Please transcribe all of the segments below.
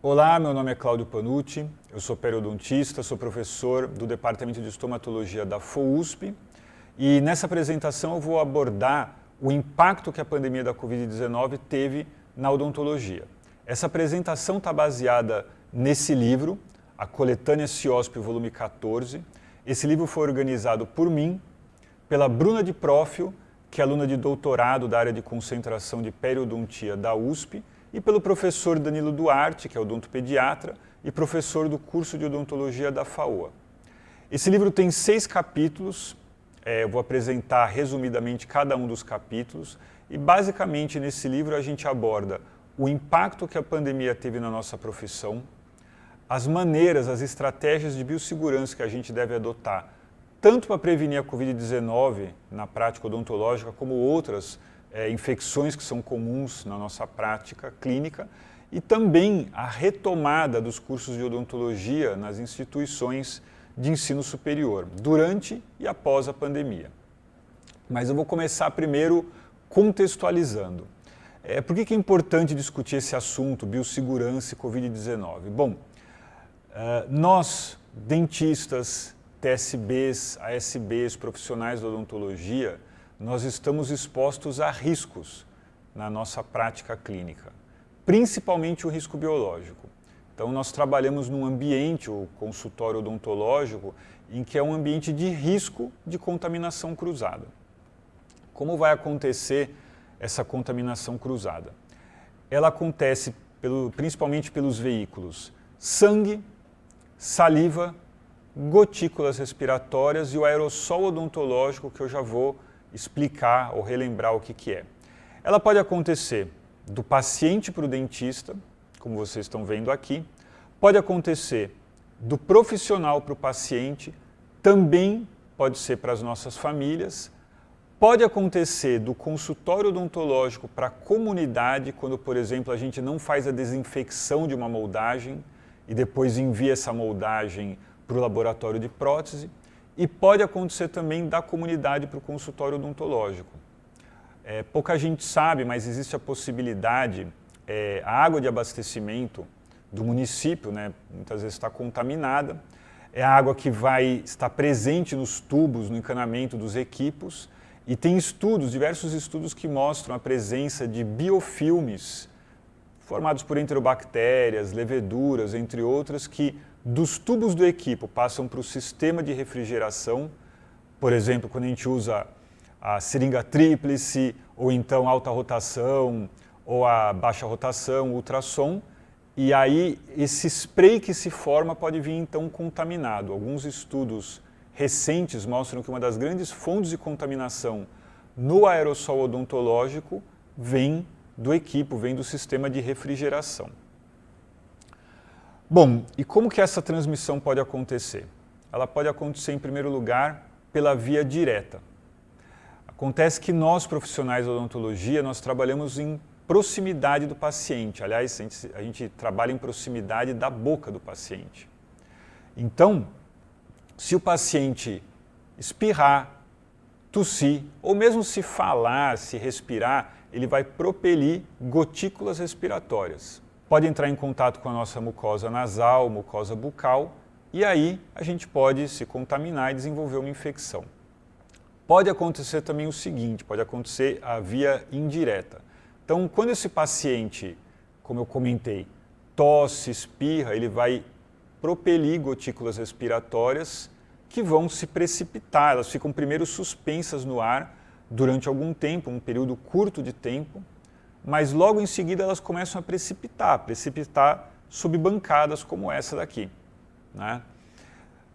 Olá, meu nome é Cláudio Panucci, eu sou periodontista, sou professor do Departamento de Estomatologia da FOUSP e nessa apresentação eu vou abordar o impacto que a pandemia da Covid-19 teve na odontologia. Essa apresentação está baseada nesse livro, a Coletânea CIOSP, volume 14. Esse livro foi organizado por mim, pela Bruna de Profil, que é aluna de doutorado da área de concentração de periodontia da USP, e pelo professor Danilo Duarte, que é odontopediatra e professor do curso de odontologia da FAOA. Esse livro tem 6 capítulos, eu vou apresentar resumidamente cada um dos capítulos, e basicamente nesse livro a gente aborda o impacto que a pandemia teve na nossa profissão, as maneiras, as estratégias de biossegurança que a gente deve adotar, tanto para prevenir a Covid-19 na prática odontológica, como outras infecções que são comuns na nossa prática clínica, e também a retomada dos cursos de odontologia nas instituições de ensino superior, durante e após a pandemia. Mas eu vou começar primeiro contextualizando. Por que é importante discutir esse assunto, biossegurança e Covid-19? Bom, nós, dentistas, TSBs, ASBs, profissionais da odontologia, nós estamos expostos a riscos na nossa prática clínica, principalmente o risco biológico. Então, nós trabalhamos num ambiente, o consultório odontológico, em que é um ambiente de risco de contaminação cruzada. Como vai acontecer essa contaminação cruzada? Ela acontece principalmente pelos veículos sangue, saliva, gotículas respiratórias e o aerossol odontológico, que eu já vou explicar ou relembrar o que é. Ela pode acontecer do paciente para o dentista, como vocês estão vendo aqui, pode acontecer do profissional para o paciente, também pode ser para as nossas famílias, pode acontecer do consultório odontológico para a comunidade, quando, por exemplo, a gente não faz a desinfecção de uma moldagem e depois envia essa moldagem para o laboratório de prótese, e pode acontecer também da comunidade para o consultório odontológico. Pouca gente sabe, mas existe a possibilidade, a água de abastecimento do município, né, muitas vezes está contaminada, é a água que vai estar presente nos tubos, no encanamento dos equipos, e tem estudos, diversos estudos que mostram a presença de biofilmes formados por enterobactérias, leveduras, entre outras, que dos tubos do equipo passam para o sistema de refrigeração, por exemplo, quando a gente usa a seringa tríplice, ou então alta rotação, ou a baixa rotação, ultrassom, e aí esse spray que se forma pode vir então contaminado. Alguns estudos recentes mostram que uma das grandes fontes de contaminação no aerossol odontológico vem do equipo, vem do sistema de refrigeração. Bom, e como que essa transmissão pode acontecer? Ela pode acontecer, em primeiro lugar, pela via direta. Acontece que nós, profissionais da odontologia, nós trabalhamos em proximidade do paciente. Aliás, a gente trabalha em proximidade da boca do paciente. Então, se o paciente espirrar, tossir, ou mesmo se falar, se respirar, ele vai propelir gotículas respiratórias. Pode entrar em contato com a nossa mucosa nasal, mucosa bucal, e aí a gente pode se contaminar e desenvolver uma infecção. Pode acontecer também o seguinte, pode acontecer a via indireta. Então, quando esse paciente, como eu comentei, tosse, espirra, ele vai propelir gotículas respiratórias que vão se precipitar, elas ficam primeiro suspensas no ar durante algum tempo, um período curto de tempo, mas logo em seguida elas começam a precipitar sob bancadas como essa daqui, né?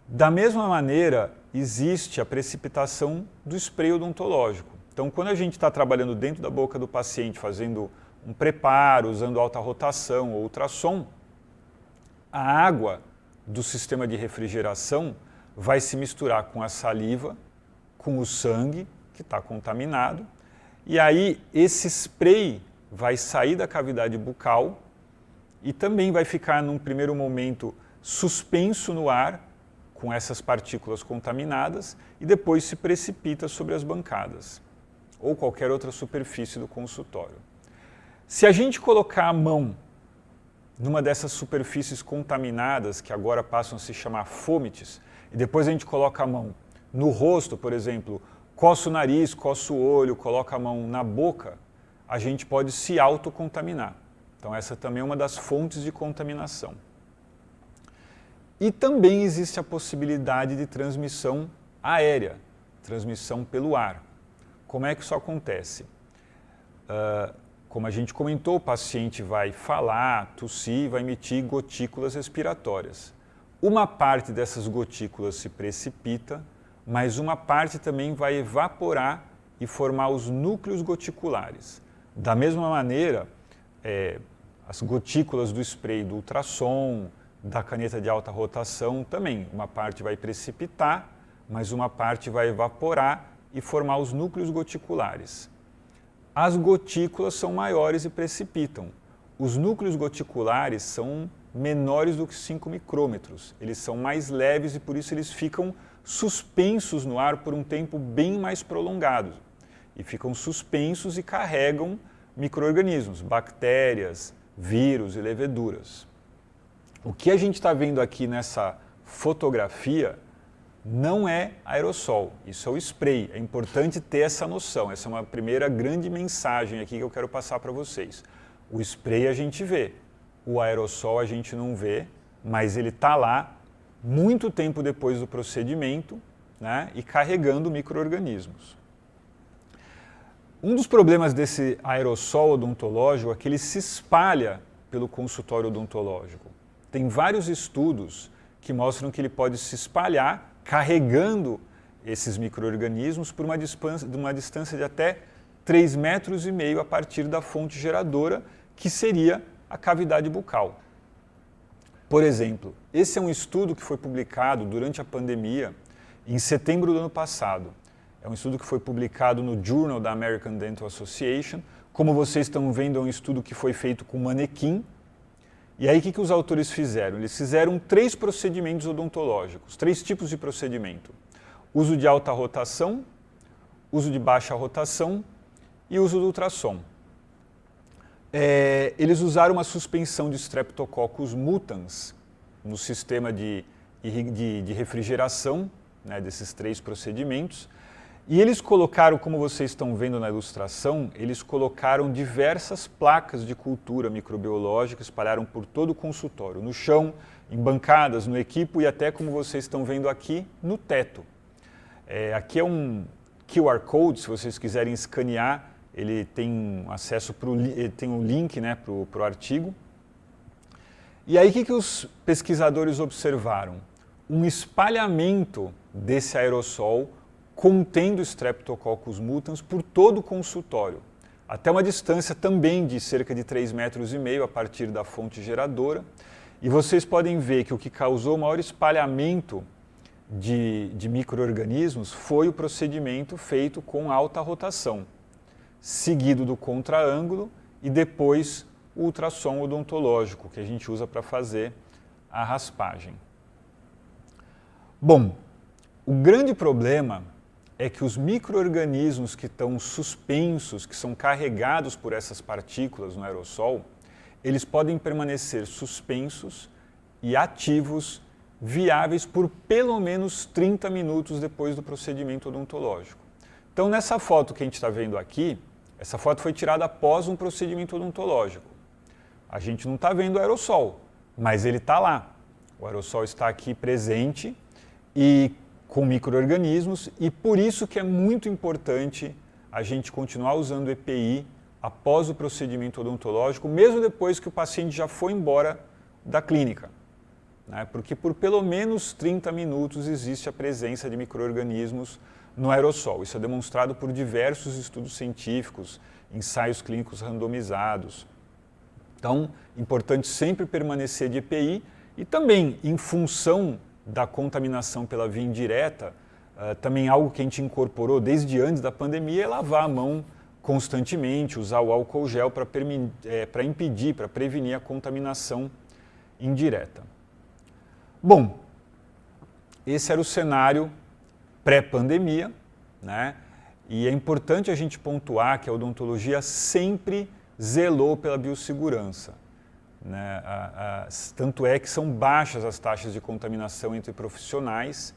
Da mesma maneira, existe a precipitação do spray odontológico. Então, quando a gente está trabalhando dentro da boca do paciente, fazendo um preparo, usando alta rotação ou ultrassom, a água do sistema de refrigeração vai se misturar com a saliva, com o sangue, que está contaminado, e aí esse spray vai sair da cavidade bucal e também vai ficar num primeiro momento suspenso no ar com essas partículas contaminadas e depois se precipita sobre as bancadas ou qualquer outra superfície do consultório. Se a gente colocar a mão numa dessas superfícies contaminadas, que agora passam a se chamar fômites, e depois a gente coloca a mão no rosto, por exemplo, coça o nariz, coça o olho, coloca a mão na boca, a gente pode se autocontaminar. Então essa também é uma das fontes de contaminação. E também existe a possibilidade de transmissão aérea, transmissão pelo ar. Como é que isso acontece? Como a gente comentou, o paciente vai falar, tossir, vai emitir gotículas respiratórias. Uma parte dessas gotículas se precipita, mas uma parte também vai evaporar e formar os núcleos goticulares. Da mesma maneira, as gotículas do spray do ultrassom, da caneta de alta rotação também. Uma parte vai precipitar, mas uma parte vai evaporar e formar os núcleos goticulares. As gotículas são maiores e precipitam. Os núcleos goticulares são menores do que 5 micrômetros. Eles são mais leves e por isso eles ficam suspensos no ar por um tempo bem mais prolongado. E ficam suspensos e carregam micro-organismos, bactérias, vírus e leveduras. O que a gente está vendo aqui nessa fotografia não é aerossol, isso é o spray. É importante ter essa noção, essa é uma primeira grande mensagem aqui que eu quero passar para vocês. O spray a gente vê, o aerossol a gente não vê, mas ele está lá muito tempo depois do procedimento, né, e carregando micro-organismos. Um dos problemas desse aerossol odontológico é que ele se espalha pelo consultório odontológico. Tem vários estudos que mostram que ele pode se espalhar carregando esses micro-organismos por uma distância de até 3,5 metros a partir da fonte geradora, que seria a cavidade bucal. Por exemplo, esse é um estudo que foi publicado durante a pandemia, em setembro do ano passado. É um estudo que foi publicado no Journal da American Dental Association. Como vocês estão vendo, é um estudo que foi feito com manequim. E aí, o que os autores fizeram? Eles fizeram 3 procedimentos odontológicos, 3 tipos de procedimento. Uso de alta rotação, uso de baixa rotação e uso do ultrassom. Eles usaram uma suspensão de Streptococcus mutans no sistema de refrigeração, né, desses 3 procedimentos. E eles colocaram, como vocês estão vendo na ilustração, eles colocaram diversas placas de cultura microbiológica, espalharam por todo o consultório, no chão, em bancadas, no equipo e até, como vocês estão vendo aqui, no teto. Aqui é um QR Code, se vocês quiserem escanear, ele tem acesso tem um link, né, para o artigo. E aí o que os pesquisadores observaram? Um espalhamento desse aerossol contendo Streptococcus mutans por todo o consultório, até uma distância também de cerca de 3,5 metros a partir da fonte geradora. E vocês podem ver que o que causou o maior espalhamento de micro-organismos foi o procedimento feito com alta rotação, seguido do contraângulo e depois o ultrassom odontológico, que a gente usa para fazer a raspagem. Bom, o grande problema é que os micro-organismos que estão suspensos, que são carregados por essas partículas no aerossol, eles podem permanecer suspensos e ativos, viáveis por pelo menos 30 minutos depois do procedimento odontológico. Então, nessa foto que a gente está vendo aqui, essa foto foi tirada após um procedimento odontológico. A gente não está vendo o aerossol, mas ele está lá. O aerossol está aqui presente e com micro-organismos, e por isso que é muito importante a gente continuar usando EPI após o procedimento odontológico, mesmo depois que o paciente já foi embora da clínica, né? Porque por pelo menos 30 minutos existe a presença de micro-organismos no aerossol. Isso é demonstrado por diversos estudos científicos, ensaios clínicos randomizados. Então, importante sempre permanecer de EPI e também, em função da contaminação pela via indireta, também algo que a gente incorporou desde antes da pandemia é lavar a mão constantemente, usar o álcool gel para impedir, para prevenir a contaminação indireta. Bom, esse era o cenário pré-pandemia, né? E é importante a gente pontuar que a odontologia sempre zelou pela biossegurança. né? Tanto é que são baixas as taxas de contaminação entre profissionais,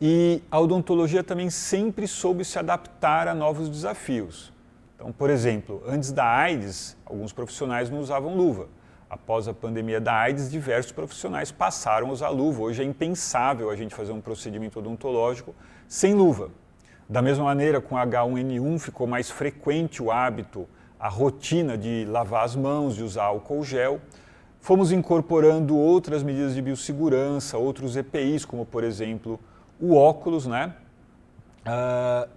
e a odontologia também sempre soube se adaptar a novos desafios. Então, por exemplo, antes da AIDS, alguns profissionais não usavam luva. Após a pandemia da AIDS, diversos profissionais passaram a usar luva. Hoje é impensável a gente fazer um procedimento odontológico sem luva. Da mesma maneira, com H1N1 ficou mais frequente o hábito, a rotina de lavar as mãos, de usar álcool gel. Fomos incorporando outras medidas de biossegurança, outros EPIs, como por exemplo o óculos, né?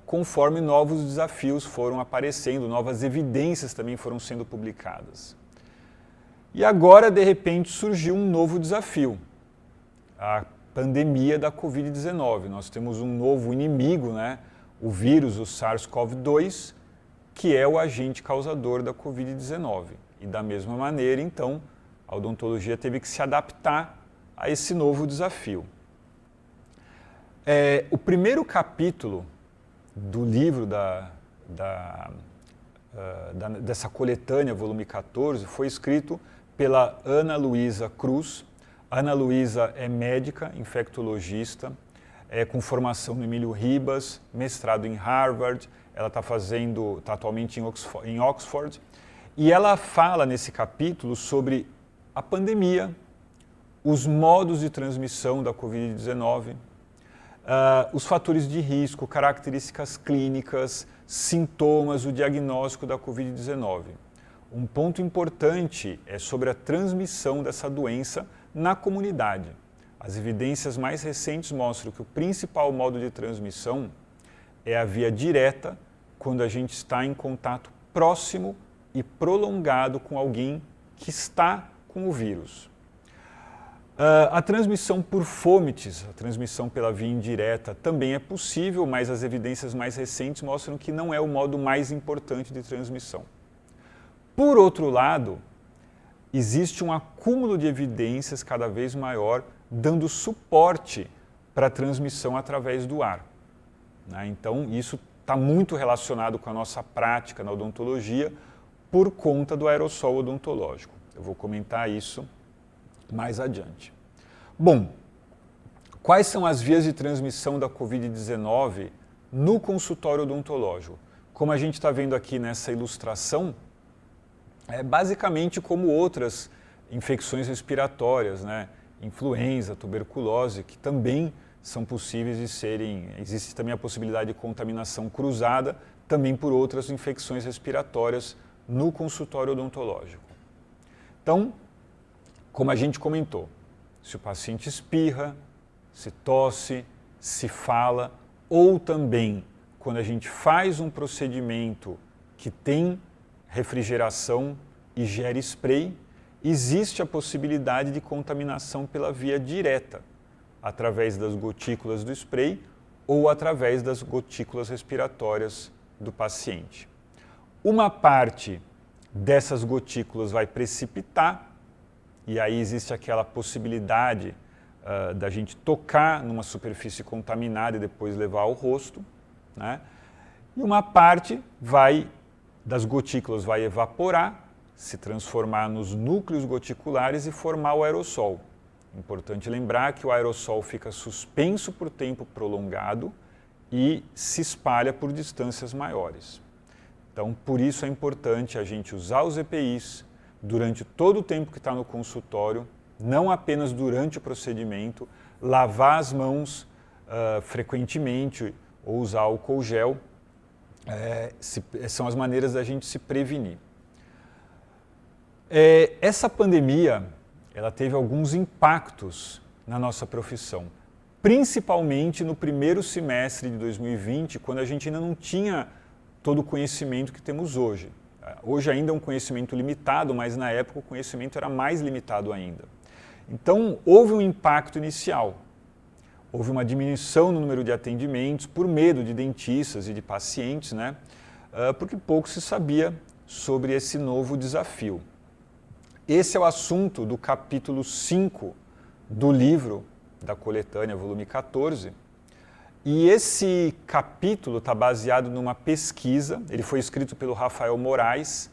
Conforme novos desafios foram aparecendo, novas evidências também foram sendo publicadas. E agora, de repente, surgiu um novo desafio, a pandemia da Covid-19. Nós temos um novo inimigo, né? O vírus, o SARS-CoV-2, que é o agente causador da Covid-19. E da mesma maneira, então, a odontologia teve que se adaptar a esse novo desafio. O primeiro capítulo do livro dessa coletânea, volume 14, foi escrito pela Ana Luísa Cruz. A Ana Luísa é médica, infectologista, com formação no Emílio Ribas, mestrado em Harvard, ela está atualmente em Oxford, e ela fala nesse capítulo sobre a pandemia, os modos de transmissão da Covid-19, os fatores de risco, características clínicas, sintomas, o diagnóstico da Covid-19. Um ponto importante é sobre a transmissão dessa doença na comunidade. As evidências mais recentes mostram que o principal modo de transmissão é a via direta, quando a gente está em contato próximo e prolongado com alguém que está com o vírus. A transmissão por fômites, a transmissão pela via indireta, também é possível, mas as evidências mais recentes mostram que não é o modo mais importante de transmissão. Por outro lado, existe um acúmulo de evidências cada vez maior dando suporte para a transmissão através do ar, né? Então, isso está muito relacionado com a nossa prática na odontologia por conta do aerossol odontológico. Eu vou comentar isso mais adiante. Bom, quais são as vias de transmissão da Covid-19 no consultório odontológico? Como a gente está vendo aqui nessa ilustração, é basicamente como outras infecções respiratórias, né? Influenza, tuberculose, que também são possíveis de serem... Existe também a possibilidade de contaminação cruzada, também por outras infecções respiratórias no consultório odontológico. Então, como a gente comentou, se o paciente espirra, se tosse, se fala, ou também quando a gente faz um procedimento que tem refrigeração e gera spray, existe a possibilidade de contaminação pela via direta, através das gotículas do spray ou através das gotículas respiratórias do paciente. Uma parte dessas gotículas vai precipitar, e aí existe aquela possibilidade da gente tocar numa superfície contaminada e depois levar ao rosto, né? E uma parte das gotículas vai evaporar, se transformar nos núcleos goticulares e formar o aerossol. Importante lembrar que o aerossol fica suspenso por tempo prolongado e se espalha por distâncias maiores. Então, por isso é importante a gente usar os EPIs durante todo o tempo que está no consultório, não apenas durante o procedimento, lavar as mãos frequentemente ou usar álcool gel, são as maneiras da gente se prevenir. Essa pandemia, ela teve alguns impactos na nossa profissão, principalmente no primeiro semestre de 2020, quando a gente ainda não tinha todo o conhecimento que temos hoje. Hoje ainda é um conhecimento limitado, mas na época o conhecimento era mais limitado ainda. Então, houve um impacto inicial. Houve uma diminuição no número de atendimentos por medo de dentistas e de pacientes, né? Porque pouco se sabia sobre esse novo desafio. Esse é o assunto do capítulo 5 do livro da coletânea, volume 14. E esse capítulo está baseado numa pesquisa, ele foi escrito pelo Rafael Moraes,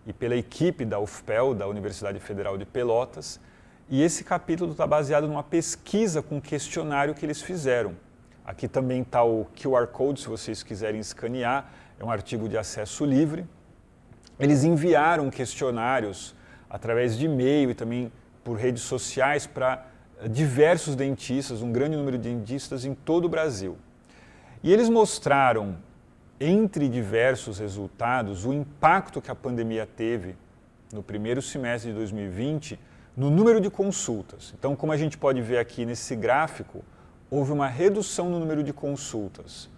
e pela equipe da UFPEL, da Universidade Federal de Pelotas, e esse capítulo está baseado numa pesquisa com questionário que eles fizeram. Aqui também está o QR Code, se vocês quiserem escanear, é um artigo de acesso livre. Eles enviaram questionários através de e-mail e também por redes sociais para diversos dentistas, um grande número de dentistas em todo o Brasil. E eles mostraram, entre diversos resultados, o impacto que a pandemia teve no primeiro semestre de 2020 no número de consultas. Então, como a gente pode ver aqui nesse gráfico, houve uma redução no número de consultas,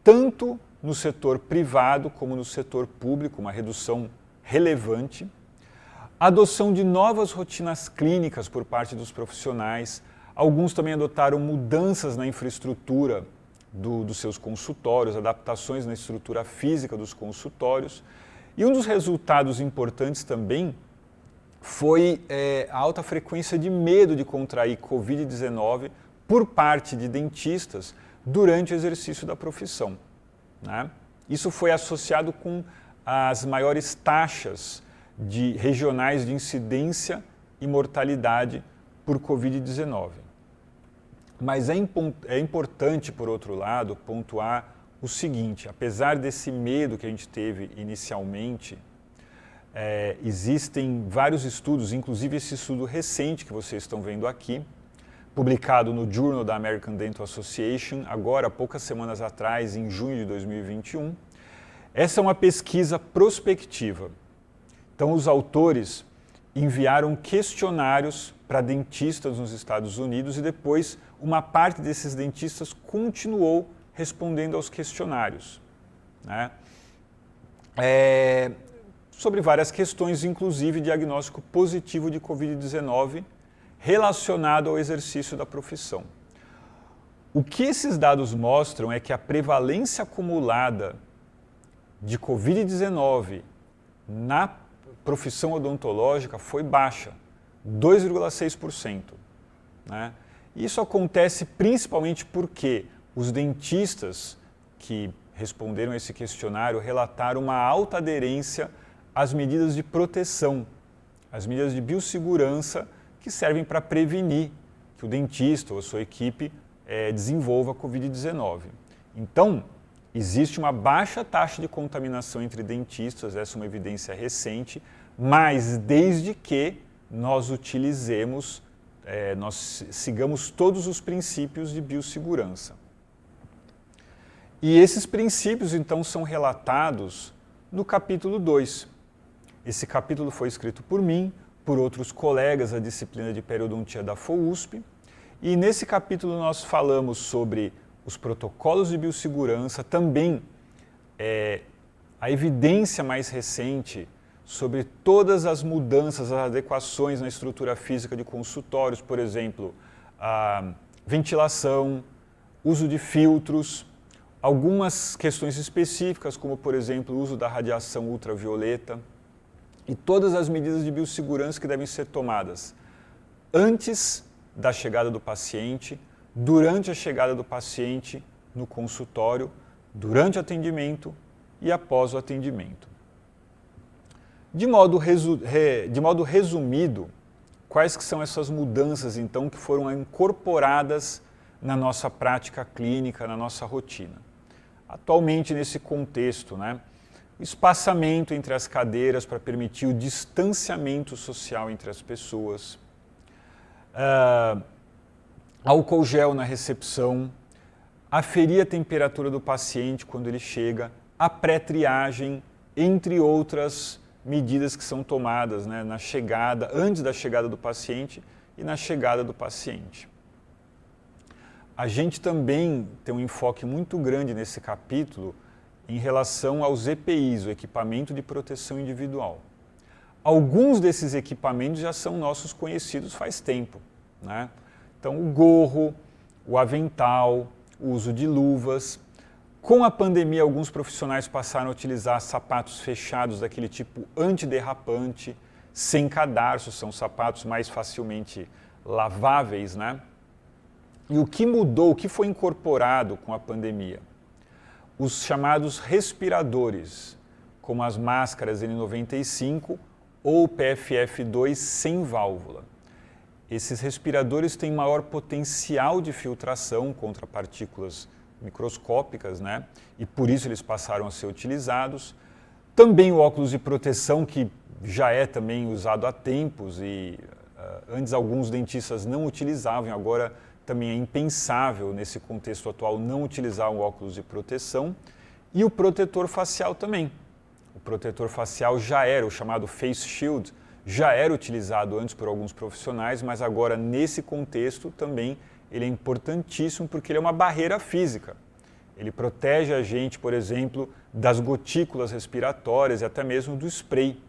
tanto no setor privado como no setor público, uma redução relevante. A adoção de novas rotinas clínicas por parte dos profissionais. Alguns também adotaram mudanças na infraestrutura dos seus consultórios, adaptações na estrutura física dos consultórios. E um dos resultados importantes também foi a alta frequência de medo de contrair Covid-19 por parte de dentistas durante o exercício da profissão, né? Isso foi associado com as maiores taxas regionais de incidência e mortalidade por Covid-19. Mas é importante, por outro lado, pontuar o seguinte: apesar desse medo que a gente teve inicialmente, existem vários estudos, inclusive esse estudo recente que vocês estão vendo aqui, publicado no Journal da American Dental Association, agora há poucas semanas atrás, em junho de 2021. Essa é uma pesquisa prospectiva. Então, os autores enviaram questionários para dentistas nos Estados Unidos e depois uma parte desses dentistas continuou respondendo aos questionários, né? Sobre várias questões, inclusive diagnóstico positivo de Covid-19 relacionado ao exercício da profissão. O que esses dados mostram é que a prevalência acumulada de Covid-19 na profissão odontológica foi baixa, 2,6%. Né? Isso acontece principalmente porque os dentistas que responderam a esse questionário relataram uma alta aderência às medidas de proteção, às medidas de biossegurança que servem para prevenir que o dentista ou a sua equipe desenvolva Covid-19. Então, existe uma baixa taxa de contaminação entre dentistas, essa é uma evidência recente, mas desde que nós utilizemos, nós sigamos todos os princípios de biossegurança. E esses princípios, então, são relatados no capítulo 2. Esse capítulo foi escrito por mim, por outros colegas da disciplina de periodontia da FOUSP, e nesse capítulo nós falamos sobre os protocolos de biossegurança, também a evidência mais recente sobre todas as mudanças, as adequações na estrutura física de consultórios, por exemplo, a ventilação, uso de filtros, algumas questões específicas, como por exemplo o uso da radiação ultravioleta, e todas as medidas de biossegurança que devem ser tomadas antes da chegada do paciente, durante a chegada do paciente no consultório, durante o atendimento e após o atendimento. De modo resumido, quais que são essas mudanças, então, que foram incorporadas na nossa prática clínica, na nossa rotina? Atualmente, nesse contexto, né, o espaçamento entre as cadeiras para permitir o distanciamento social entre as pessoas, álcool gel na recepção, aferir a temperatura do paciente quando ele chega, a pré-triagem, entre outras medidas que são tomadas, né, na chegada, antes da chegada do paciente e na chegada do paciente. A gente também tem um enfoque muito grande nesse capítulo em relação aos EPIs, o equipamento de proteção individual. Alguns desses equipamentos já são nossos conhecidos faz tempo, né? Então, o gorro, o avental, o uso de luvas. Com a pandemia, alguns profissionais passaram a utilizar sapatos fechados daquele tipo antiderrapante, sem cadarço, são sapatos mais facilmente laváveis, né? E o que mudou, o que foi incorporado com a pandemia? Os chamados respiradores, como as máscaras N95 ou PFF2 sem válvula. Esses respiradores têm maior potencial de filtração contra partículas microscópicas, né? E por isso eles passaram a ser utilizados. Também o óculos de proteção, que já é também usado há tempos e antes alguns dentistas não utilizavam, agora também é impensável nesse contexto atual não utilizar um óculos de proteção. E o protetor facial também. O protetor facial já era, o chamado face shield, já era utilizado antes por alguns profissionais, mas agora nesse contexto também ele é importantíssimo porque ele é uma barreira física. Ele protege a gente, por exemplo, das gotículas respiratórias e até mesmo do spray.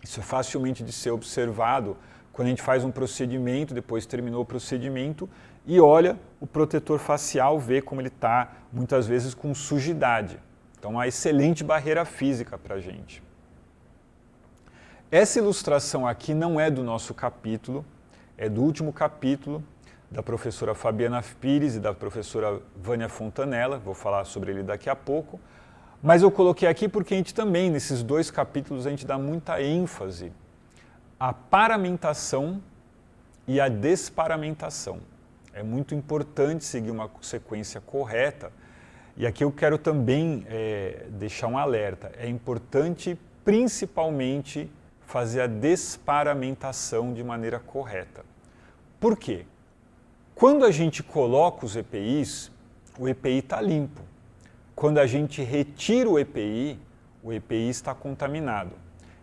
Isso é facilmente de ser observado quando a gente faz um procedimento, depois terminou o procedimento e olha o protetor facial, vê como ele está muitas vezes com sujidade. Então, uma excelente barreira física para a gente. Essa ilustração aqui não é do nosso capítulo, é do último capítulo da professora Fabiana Pires e da professora Vânia Fontanella, vou falar sobre ele daqui a pouco, mas eu coloquei aqui porque a gente também, nesses dois capítulos, a gente dá muita ênfase à paramentação e à desparamentação. É muito importante seguir uma sequência correta, e aqui eu quero também deixar um alerta, é importante principalmente fazer a desparamentação de maneira correta. Por quê? Quando a gente coloca os EPIs, o EPI está limpo. Quando a gente retira o EPI está contaminado.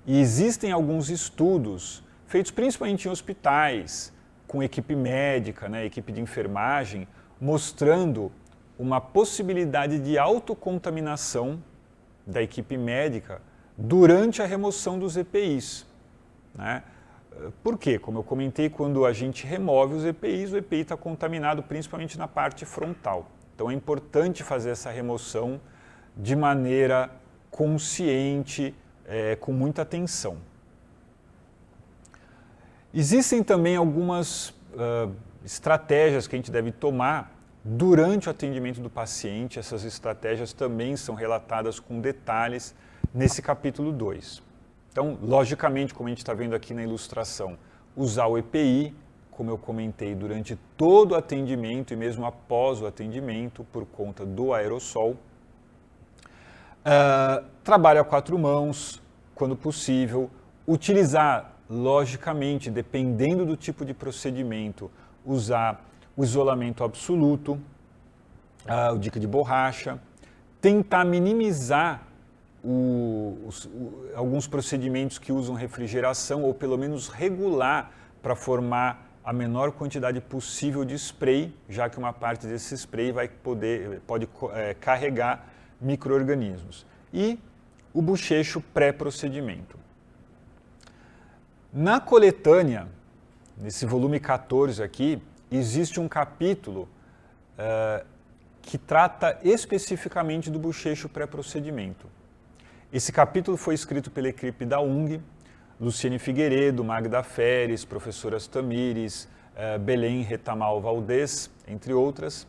E existem alguns estudos, feitos principalmente em hospitais, com equipe médica, né, equipe de enfermagem, mostrando uma possibilidade de autocontaminação da equipe médica durante a remoção dos EPIs. Né? Por quê? Como eu comentei, quando a gente remove os EPIs, o EPI está contaminado principalmente na parte frontal. Então é importante fazer essa remoção de maneira consciente, com muita atenção. Existem também algumas estratégias que a gente deve tomar durante o atendimento do paciente. Essas estratégias também são relatadas com detalhes nesse capítulo 2. Então, logicamente, como a gente está vendo aqui na ilustração, usar o EPI, como eu comentei, durante todo o atendimento e mesmo após o atendimento, por conta do aerossol. Trabalho a 4 mãos, quando possível. Utilizar, logicamente, dependendo do tipo de procedimento, usar o isolamento absoluto, o dique de borracha. Tentar minimizar alguns procedimentos que usam refrigeração ou pelo menos regular para formar a menor quantidade possível de spray, já que uma parte desse spray pode carregar micro-organismos. E o bochecho pré-procedimento. Na coletânea, nesse volume 14 aqui, existe um capítulo que trata especificamente do bochecho pré-procedimento. Esse capítulo foi escrito pela equipe da UNG, Luciane Figueiredo, Magda Feres, professoras Tamires, Belém Retamal Valdez, entre outras.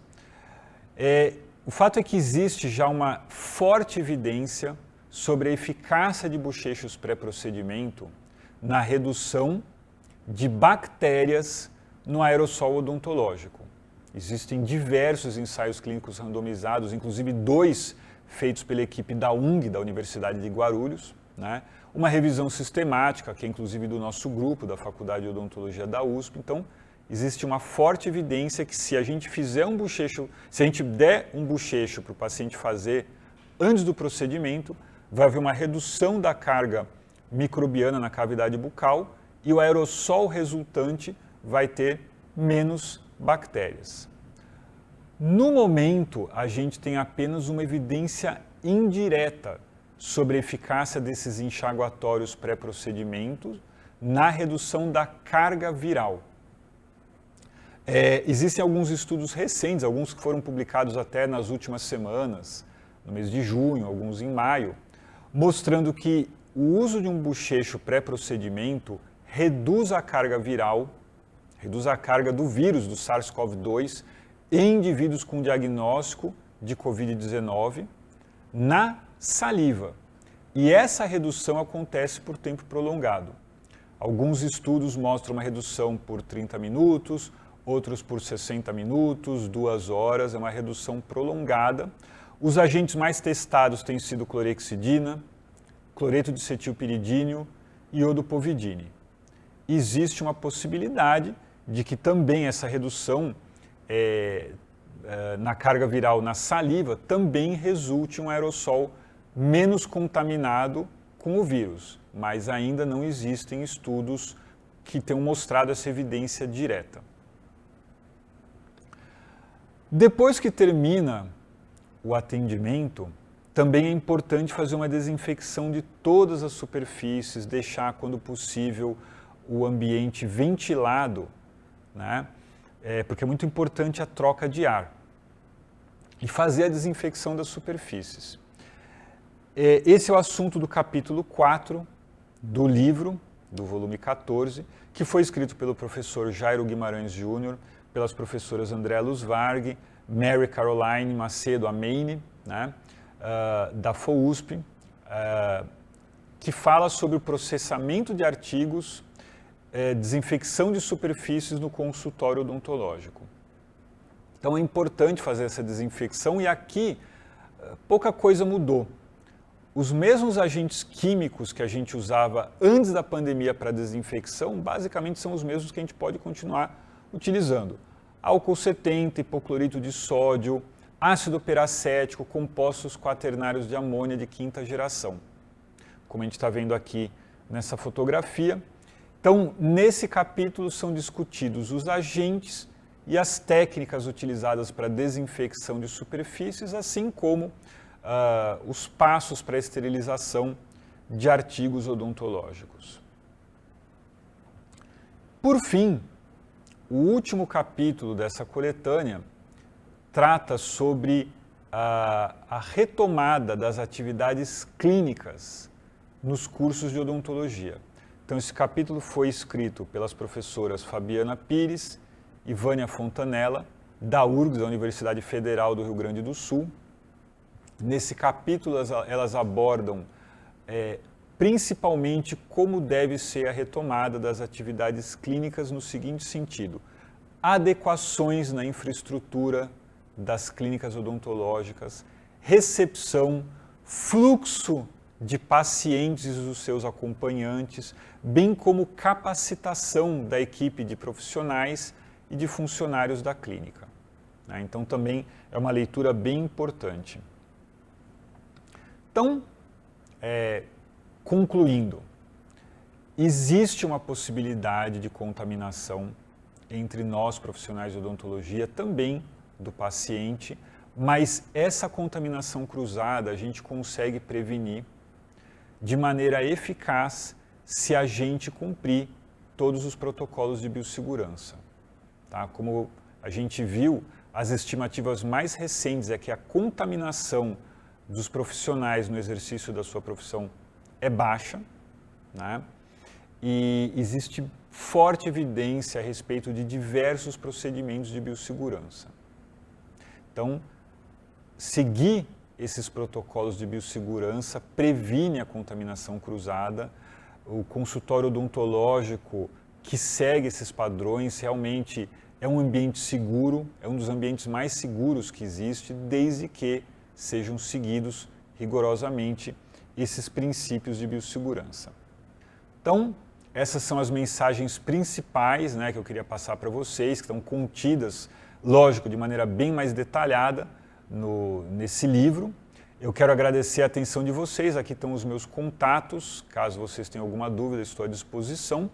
O fato é que existe já uma forte evidência sobre a eficácia de bochechos pré-procedimento na redução de bactérias no aerossol odontológico. Existem diversos ensaios clínicos randomizados, inclusive 2 feitos pela equipe da UNG, da Universidade de Guarulhos, né? Uma revisão sistemática, que é inclusive do nosso grupo, da Faculdade de Odontologia da USP. Então, existe uma forte evidência que se a gente fizer um bochecho, se a gente der um bochecho para o paciente fazer antes do procedimento, vai haver uma redução da carga microbiana na cavidade bucal e o aerossol resultante vai ter menos bactérias. No momento, a gente tem apenas uma evidência indireta sobre a eficácia desses enxaguatórios pré-procedimento na redução da carga viral. Existem alguns estudos recentes, alguns que foram publicados até nas últimas semanas, no mês de junho, alguns em maio, mostrando que o uso de um bochecho pré-procedimento reduz a carga viral, reduz a carga do vírus do SARS-CoV-2 em indivíduos com diagnóstico de Covid-19 na saliva. E essa redução acontece por tempo prolongado. Alguns estudos mostram uma redução por 30 minutos, outros por 60 minutos, 2 horas, é uma redução prolongada. Os agentes mais testados têm sido clorexidina, cloreto de cetilpiridínio e iodopovidine. Existe uma possibilidade de que também essa redução na carga viral na saliva também resulte em um aerossol menos contaminado com o vírus, mas ainda não existem estudos que tenham mostrado essa evidência direta. Depois que termina o atendimento, também é importante fazer uma desinfecção de todas as superfícies, deixar, quando possível, o ambiente ventilado, né? Porque é muito importante a troca de ar. E fazer a desinfecção das superfícies. Esse é o assunto do capítulo 4 do livro, do volume 14, que foi escrito pelo professor Jairo Guimarães Júnior, pelas professoras Andréa Luz Varg, Mary Caroline Macedo Ameine, né, da FOUSP, que fala sobre o processamento de artigos, desinfecção de superfícies no consultório odontológico. Então é importante fazer essa desinfecção e aqui pouca coisa mudou. Os mesmos agentes químicos que a gente usava antes da pandemia para desinfecção, basicamente são os mesmos que a gente pode continuar utilizando. Álcool 70, hipoclorito de sódio, ácido peracético, compostos quaternários de amônia de 5ª geração, como a gente está vendo aqui nessa fotografia. Então, nesse capítulo são discutidos os agentes e as técnicas utilizadas para desinfecção de superfícies, assim como os passos para a esterilização de artigos odontológicos. Por fim, o último capítulo dessa coletânea trata sobre a retomada das atividades clínicas nos cursos de odontologia. Então, esse capítulo foi escrito pelas professoras Fabiana Pires e Vânia Fontanella, da URGS, da Universidade Federal do Rio Grande do Sul. Nesse capítulo, elas abordam principalmente como deve ser a retomada das atividades clínicas no seguinte sentido: adequações na infraestrutura das clínicas odontológicas, recepção, fluxo de pacientes e dos seus acompanhantes, bem como capacitação da equipe de profissionais e de funcionários da clínica. Então, também é uma leitura bem importante. Então, concluindo, existe uma possibilidade de contaminação entre nós, profissionais de odontologia, também do paciente, mas essa contaminação cruzada a gente consegue prevenir de maneira eficaz se a gente cumprir todos os protocolos de biossegurança. Tá? Como a gente viu, as estimativas mais recentes é que a contaminação dos profissionais no exercício da sua profissão é baixa, né? E existe forte evidência a respeito de diversos procedimentos de biossegurança. Então, seguir esses protocolos de biossegurança previne a contaminação cruzada. O consultório odontológico que segue esses padrões realmente é um ambiente seguro, é um dos ambientes mais seguros que existe, desde que sejam seguidos rigorosamente esses princípios de biossegurança. Então, essas são as mensagens principais, né, que eu queria passar para vocês, que estão contidas, lógico, de maneira bem mais detalhada nesse livro. Eu quero agradecer a atenção de vocês, aqui estão os meus contatos, caso vocês tenham alguma dúvida, estou à disposição.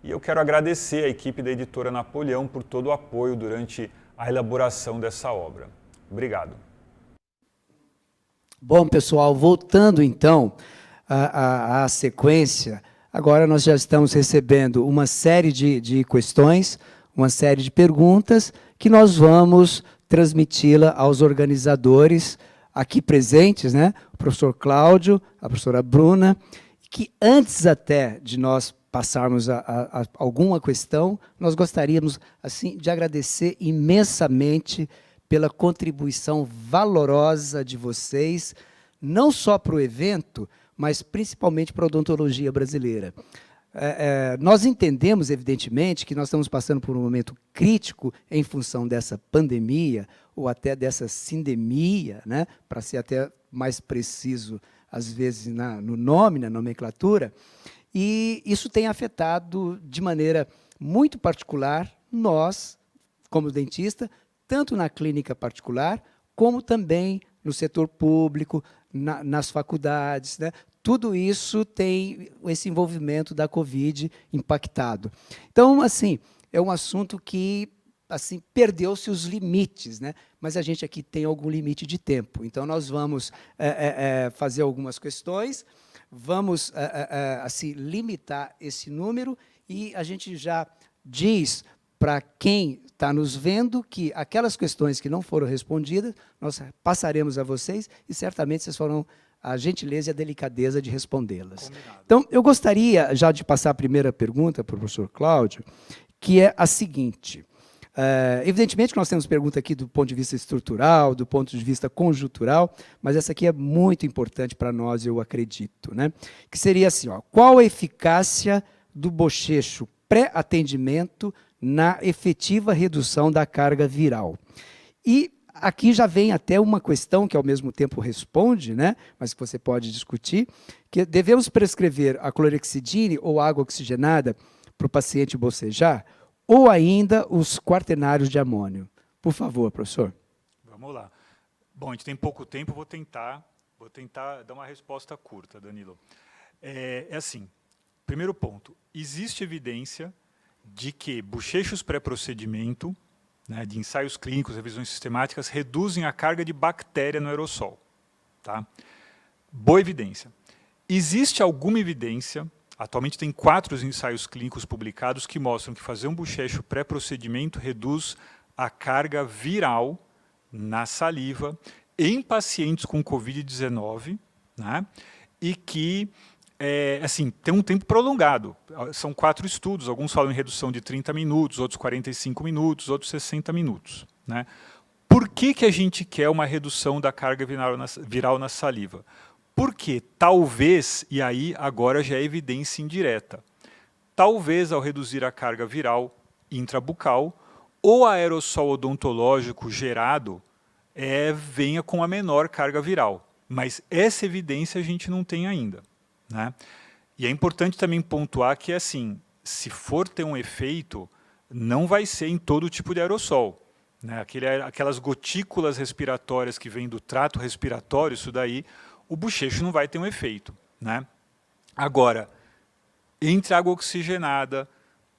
E eu quero agradecer a equipe da Editora Napoleão por todo o apoio durante a elaboração dessa obra. Obrigado. Bom, pessoal, voltando então à sequência, agora nós já estamos recebendo uma série de questões, uma série de perguntas, que nós vamos transmiti-la aos organizadores aqui presentes, né? O professor Cláudio, a professora Bruna, que antes até de nós passarmos a alguma questão, nós gostaríamos assim de agradecer imensamente pela contribuição valorosa de vocês, não só para o evento, mas principalmente para a odontologia brasileira. Nós entendemos, evidentemente, que nós estamos passando por um momento crítico em função dessa pandemia, ou até dessa sindemia, né, para ser até mais preciso, às vezes, no nome, na nomenclatura, e isso tem afetado de maneira muito particular nós, como dentista, tanto na clínica particular, como também no setor público, nas faculdades, né? Tudo isso tem esse envolvimento da Covid impactado. Então, assim, é um assunto que assim perdeu-se os limites, né? Mas a gente aqui tem algum limite de tempo. Então, nós vamos fazer algumas questões, vamos assim, limitar esse número e a gente já diz para quem está nos vendo que aquelas questões que não foram respondidas, nós passaremos a vocês e certamente vocês farão a gentileza e a delicadeza de respondê-las. Então, eu gostaria já de passar a primeira pergunta para o professor Cláudio, que é a seguinte. Evidentemente que nós temos pergunta aqui do ponto de vista estrutural, do ponto de vista conjuntural, mas essa aqui é muito importante para nós, eu acredito, né? Que seria assim, ó, qual a eficácia do bochecho pré-atendimento na efetiva redução da carga viral? E aqui já vem até uma questão que ao mesmo tempo responde, né, mas que você pode discutir, que devemos prescrever a clorexidine ou água oxigenada para o paciente bocejar, ou ainda os quaternários de amônio. Por favor, professor. Vamos lá. Bom, a gente tem pouco tempo, vou tentar dar uma resposta curta, Danilo. É assim, primeiro ponto, existe evidência de que bochechos pré-procedimento, né, de ensaios clínicos, revisões sistemáticas, reduzem a carga de bactéria no aerossol. Tá? Boa evidência. Existe alguma evidência, atualmente tem 4 ensaios clínicos publicados que mostram que fazer um bochecho pré-procedimento reduz a carga viral na saliva em pacientes com Covid-19, né, e que assim, tem um tempo prolongado. São 4 estudos, alguns falam em redução de 30 minutos, outros 45 minutos, outros 60 minutos. Né? Por que a gente quer uma redução da carga viral na saliva? Porque talvez, e aí agora já é evidência indireta, talvez ao reduzir a carga viral intrabucal, o aerossol odontológico gerado venha com a menor carga viral. Mas essa evidência a gente não tem ainda. Né? E é importante também pontuar que, assim, se for ter um efeito, não vai ser em todo tipo de aerossol. Né? Aquelas gotículas respiratórias que vêm do trato respiratório, isso daí, o bochecho não vai ter um efeito. Né? Agora, entre água oxigenada,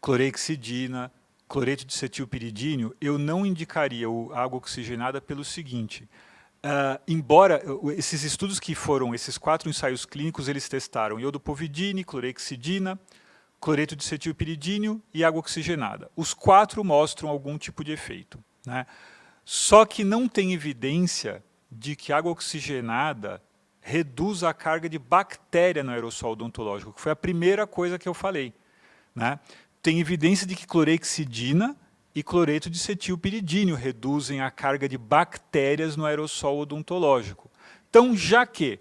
clorexidina, cloreto de cetilpiridínio, eu não indicaria a água oxigenada pelo seguinte. Embora esses estudos que foram, esses 4 ensaios clínicos, eles testaram iodopovidine, clorexidina, cloreto de cetilpiridínio e água oxigenada. Os 4 mostram algum tipo de efeito. Né? Só que não tem evidência de que água oxigenada reduz a carga de bactéria no aerossol odontológico, que foi a primeira coisa que eu falei. Né? Tem evidência de que clorexidina e cloreto de cetilpiridínio reduzem a carga de bactérias no aerossol odontológico. Então, já que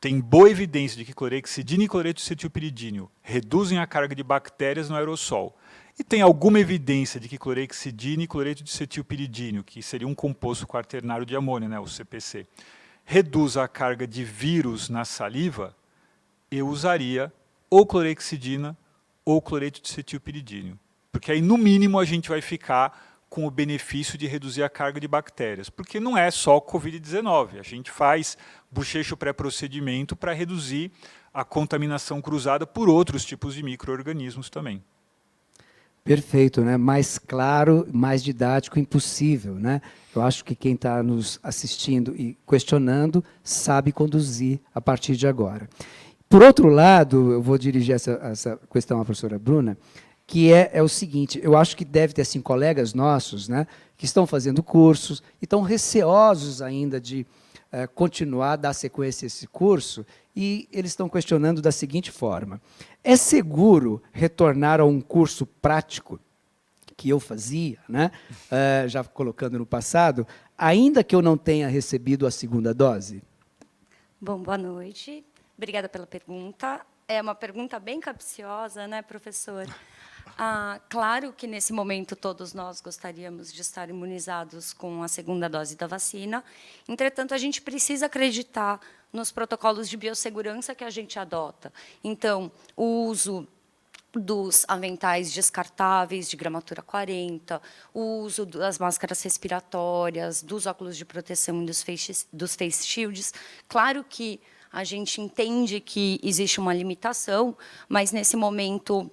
tem boa evidência de que clorexidina e cloreto de cetilpiridínio reduzem a carga de bactérias no aerossol, e tem alguma evidência de que clorexidina e cloreto de cetilpiridínio, que seria um composto quaternário de amônio, né, o CPC, reduz a carga de vírus na saliva, eu usaria ou clorexidina ou cloreto de cetilpiridínio. Porque aí, no mínimo, a gente vai ficar com o benefício de reduzir a carga de bactérias. Porque não é só Covid-19. A gente faz bochecho pré-procedimento para reduzir a contaminação cruzada por outros tipos de micro-organismos também. Perfeito, né? Mais claro, mais didático, impossível, né? Eu acho que quem está nos assistindo e questionando sabe conduzir a partir de agora. Por outro lado, eu vou dirigir essa questão à professora Bruna, que é o seguinte, eu acho que deve ter assim, colegas nossos, né, que estão fazendo cursos e estão receosos ainda de continuar a dar sequência a esse curso, e eles estão questionando da seguinte forma: é seguro retornar a um curso prático que eu fazia, né, já colocando no passado, ainda que eu não tenha recebido a segunda dose? Bom, boa noite. Obrigada pela pergunta. É uma pergunta bem capciosa, né, professor? Claro que, nesse momento, todos nós gostaríamos de estar imunizados com a segunda dose da vacina. Entretanto, a gente precisa acreditar nos protocolos de biossegurança que a gente adota. Então, o uso dos aventais descartáveis de gramatura 40, o uso das máscaras respiratórias, dos óculos de proteção e dos face shields. Claro que a gente entende que existe uma limitação, mas, nesse momento,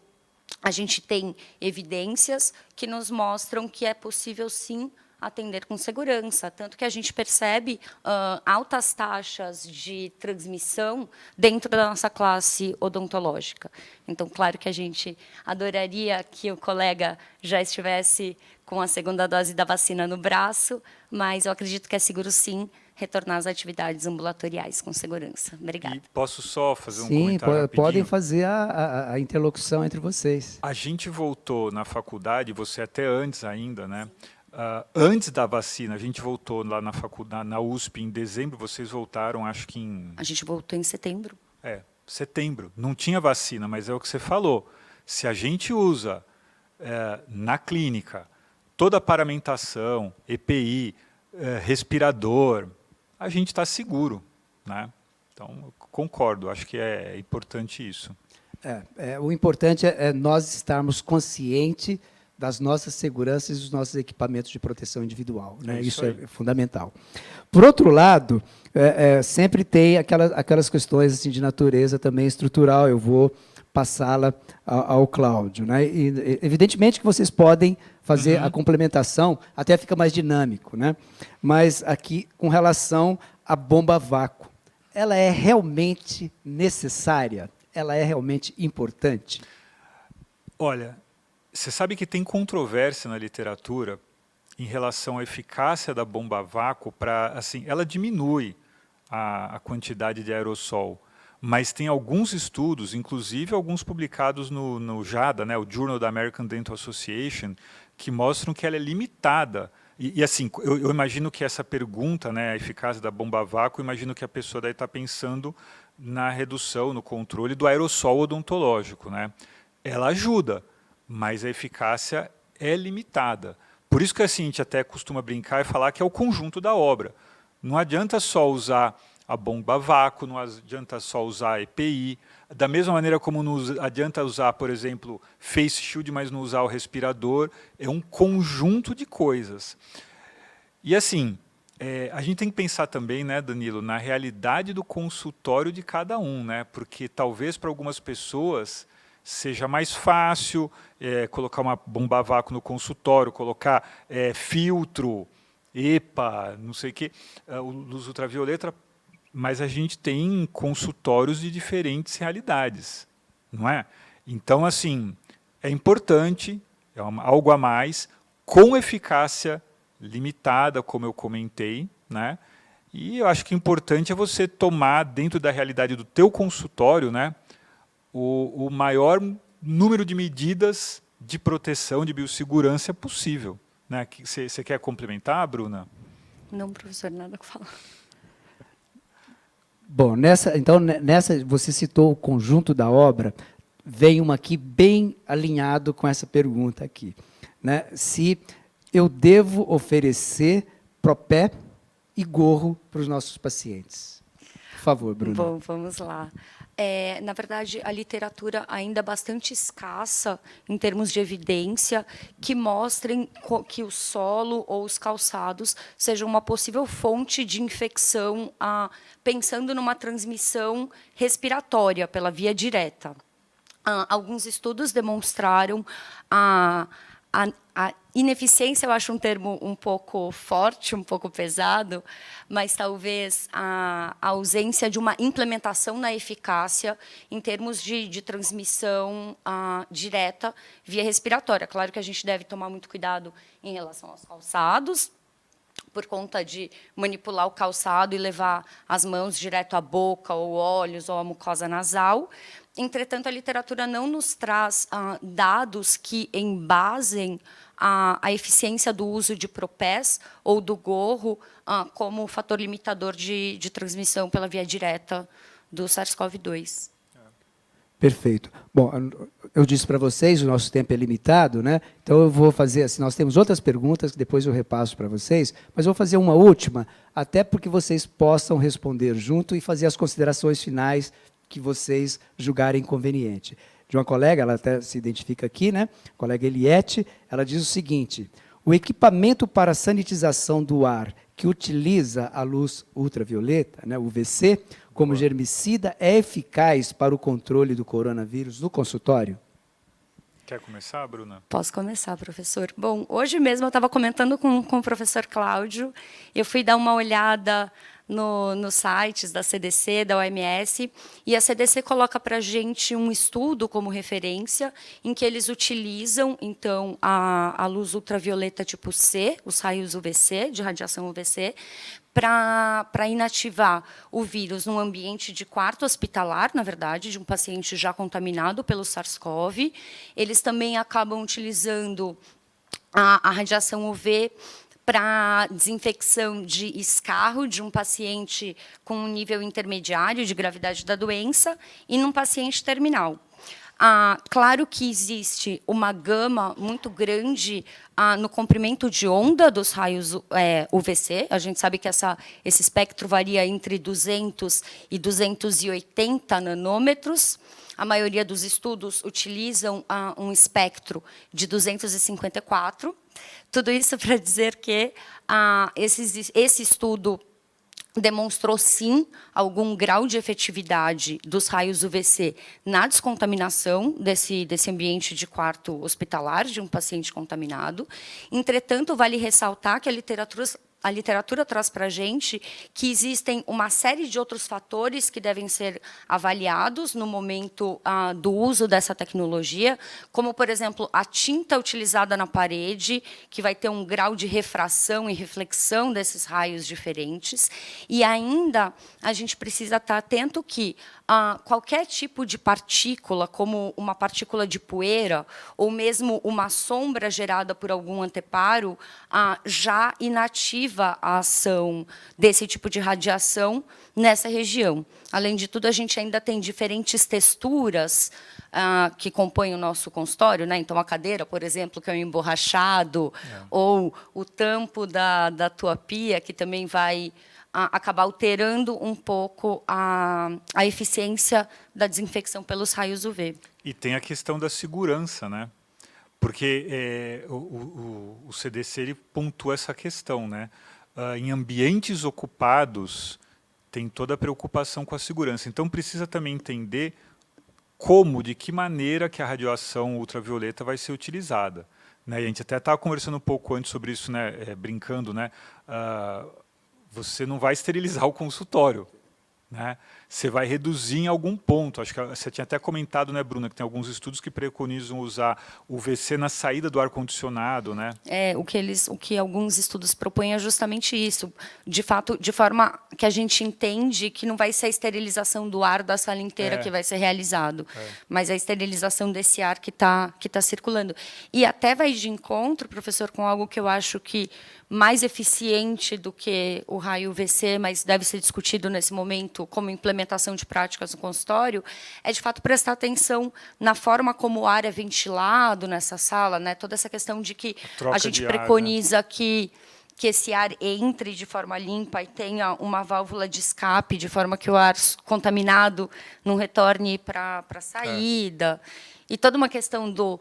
a gente tem evidências que nos mostram que é possível, sim, atender com segurança, tanto que a gente percebe altas taxas de transmissão dentro da nossa classe odontológica. Então, claro que a gente adoraria que o colega já estivesse com a segunda dose da vacina no braço, mas eu acredito que é seguro, sim, retornar às atividades ambulatoriais com segurança. Obrigada. E posso só fazer um Sim, comentário rapidinho? podem fazer a interlocução entre vocês. A gente voltou na faculdade, você até antes ainda, né? Antes da vacina, a gente voltou lá na faculdade, na USP, em dezembro, vocês voltaram, acho que em... A gente voltou em setembro. Setembro. Não tinha vacina, mas é o que você falou. Se a gente usa na clínica toda a paramentação, EPI, respirador, a gente está seguro, né? Então, eu concordo, acho que é importante isso. O importante é nós estarmos conscientes das nossas seguranças e dos nossos equipamentos de proteção individual, né? Isso é fundamental. Por outro lado, sempre tem aquelas questões assim, de natureza também estrutural. Eu vou passá-la ao Cláudio, né? E, evidentemente que vocês podem fazer a complementação, até fica mais dinâmico, né? Mas aqui, com relação à bomba a vácuo, ela é realmente necessária? Ela é realmente importante? Olha, você sabe que tem controvérsia na literatura em relação à eficácia da bomba a vácuo para, assim, ela diminui a quantidade de aerossol, mas tem alguns estudos, inclusive alguns publicados no JADA, né, o Journal da American Dental Association, que mostram que ela é limitada. E assim, eu imagino que essa pergunta, né, a eficácia da bomba a vácuo, imagino que a pessoa deve estar pensando na redução, no controle do aerossol odontológico, né? Ela ajuda, mas a eficácia é limitada. Por isso que assim, a gente até costuma brincar e falar que é o conjunto da obra. Não adianta só usar a bomba a vácuo, não adianta só usar a EPI, da mesma maneira como não adianta usar, por exemplo, face shield, mas não usar o respirador, é um conjunto de coisas. E assim, a gente tem que pensar também, né, Danilo, na realidade do consultório de cada um, né, porque talvez para algumas pessoas seja mais fácil colocar uma bomba a vácuo no consultório, colocar filtro, EPA, não sei o quê, luz ultravioleta, mas a gente tem consultórios de diferentes realidades, não é? Então, assim, é importante, algo a mais, com eficácia limitada, como eu comentei, né? E eu acho que o importante é você tomar, dentro da realidade do teu consultório, né, o maior número de medidas de proteção, de biossegurança possível, né? Você quer complementar, Bruna? Não, professor, nada que falar. Bom, nessa você citou o conjunto da obra, vem uma aqui bem alinhado com essa pergunta aqui, né? Se eu devo oferecer propé e gorro para os nossos pacientes. Por favor, Bruna. Bom, vamos lá. Na verdade, a literatura ainda é bastante escassa em termos de evidência que mostrem que o solo ou os calçados sejam uma possível fonte de infecção, pensando numa transmissão respiratória pela via direta. Alguns estudos demonstraram a ineficiência, eu acho um termo um pouco forte, um pouco pesado, mas talvez a ausência de uma implementação na eficácia em termos de transmissão direta via respiratória. Claro que a gente deve tomar muito cuidado em relação aos calçados, por conta de manipular o calçado e levar as mãos direto à boca, ou olhos, ou à mucosa nasal. Entretanto, a literatura não nos traz dados que embasem a eficiência do uso de propés ou do gorro como fator limitador de transmissão pela via direta do SARS-CoV-2. Perfeito. Bom, eu disse para vocês, o nosso tempo é limitado, né? Então eu vou fazer assim, nós temos outras perguntas que depois eu repasso para vocês, mas eu vou fazer uma última, até porque vocês possam responder junto e fazer as considerações finais que vocês julgarem conveniente. De uma colega, ela até se identifica aqui, né? A colega Eliette, ela diz o seguinte: o equipamento para sanitização do ar que utiliza a luz ultravioleta, né, UVC, como germicida, é eficaz para o controle do coronavírus no consultório? Quer começar, Bruna? Posso começar, professor. Bom, hoje mesmo eu estava comentando com o professor Cláudio, eu fui dar uma olhada nos sites da CDC, da OMS, e a CDC coloca para a gente um estudo como referência, em que eles utilizam, então, a luz ultravioleta tipo C, os raios UVC, de radiação UVC, para inativar o vírus num ambiente de quarto hospitalar, na verdade, de um paciente já contaminado pelo SARS-CoV. Eles também acabam utilizando a radiação UV para desinfecção de escarro de um paciente com um nível intermediário de gravidade da doença e num paciente terminal. Claro que existe uma gama muito grande no comprimento de onda dos raios UVC. A gente sabe que esse espectro varia entre 200 e 280 nanômetros. A maioria dos estudos utilizam um espectro de 254. Tudo isso para dizer que esse estudo demonstrou, sim, algum grau de efetividade dos raios UVC na descontaminação desse ambiente de quarto hospitalar de um paciente contaminado. Entretanto, vale ressaltar que a literatura traz para a gente que existem uma série de outros fatores que devem ser avaliados no momento do uso dessa tecnologia, como, por exemplo, a tinta utilizada na parede, que vai ter um grau de refração e reflexão desses raios diferentes. E ainda a gente precisa estar atento que qualquer tipo de partícula, como uma partícula de poeira, ou mesmo uma sombra gerada por algum anteparo, já inativa a ação desse tipo de radiação nessa região. Além de tudo, a gente ainda tem diferentes texturas que compõem o nosso consultório, né? Então, a cadeira, por exemplo, que é um emborrachado, ou o tampo da tua pia, que também vai acabar alterando um pouco a eficiência da desinfecção pelos raios UV. E tem a questão da segurança, né? Porque o CDC ele pontua essa questão, né? Em ambientes ocupados, tem toda a preocupação com a segurança. Então, precisa também entender de que maneira que a radiação ultravioleta vai ser utilizada, né? E a gente até estava conversando um pouco antes sobre isso, né? Brincando, né? Você não vai esterilizar o consultório, né? Você vai reduzir em algum ponto. Acho que você tinha até comentado, né, Bruna, que tem alguns estudos que preconizam usar o UVC na saída do ar-condicionado, né? O que alguns estudos propõem é justamente isso. De fato, de forma que a gente entende que não vai ser a esterilização do ar da sala inteira que vai ser realizado, mas a esterilização desse ar que tá circulando. E até vai de encontro, professor, com algo que eu acho que mais eficiente do que o raio UVC, mas deve ser discutido nesse momento como implementação de práticas no consultório, é, de fato, prestar atenção na forma como o ar é ventilado nessa sala, né? Toda essa questão de que a gente preconiza ar, né? que esse ar entre de forma limpa e tenha uma válvula de escape, de forma que o ar contaminado não retorne para a saída. E toda uma questão do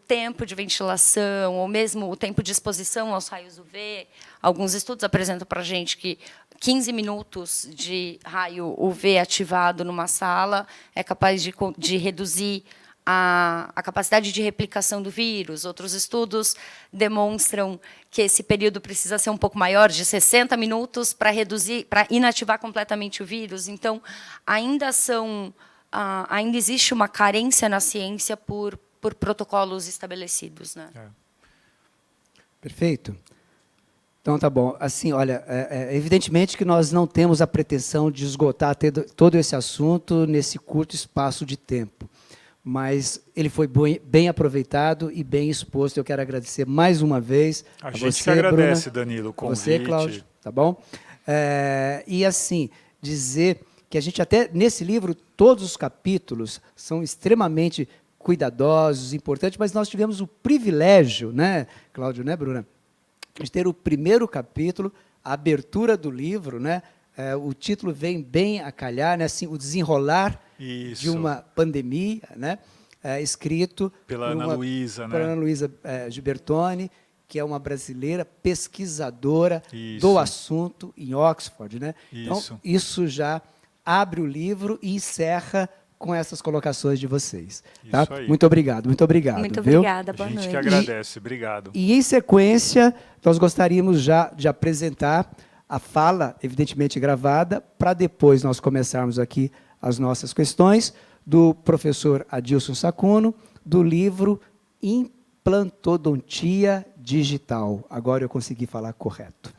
tempo de ventilação, ou mesmo o tempo de exposição aos raios UV. Alguns estudos apresentam para a gente que 15 minutos de raio UV ativado numa sala é capaz de reduzir a capacidade de replicação do vírus. Outros estudos demonstram que esse período precisa ser um pouco maior, de 60 minutos, para inativar completamente o vírus. Então, ainda existe uma carência na ciência por protocolos estabelecidos, né? Perfeito. Então, tá bom. Assim, olha, evidentemente que nós não temos a pretensão de esgotar todo esse assunto nesse curto espaço de tempo, mas ele foi bem aproveitado e bem exposto. Eu quero agradecer mais uma vez a você, gente que agradece, Bruna, Danilo, o convite. você, Cláudio, tá bom? E assim, dizer que a gente até, nesse livro, todos os capítulos são extremamente cuidadosos, importantes, mas nós tivemos o privilégio, né, Cláudio, né, Bruna, de ter o primeiro capítulo, a abertura do livro, né, o título vem bem a calhar, né, assim, o desenrolar Isso. de uma pandemia, né, escrito Pela por Ana Luísa, né? pela Ana Luísa Gilbertoni, que é uma brasileira pesquisadora Isso. do assunto em Oxford, né? Isso. Então, isso já abre o livro e encerra com essas colocações de vocês. Tá? Isso aí. Muito obrigado, muito obrigado. Muito viu? obrigada, boa A gente noite. que agradece, obrigado. E, em sequência, nós gostaríamos já de apresentar a fala, evidentemente gravada, para depois nós começarmos aqui as nossas questões, do professor Adilson Sacuno, do livro Implantodontia Digital. Agora eu consegui falar correto.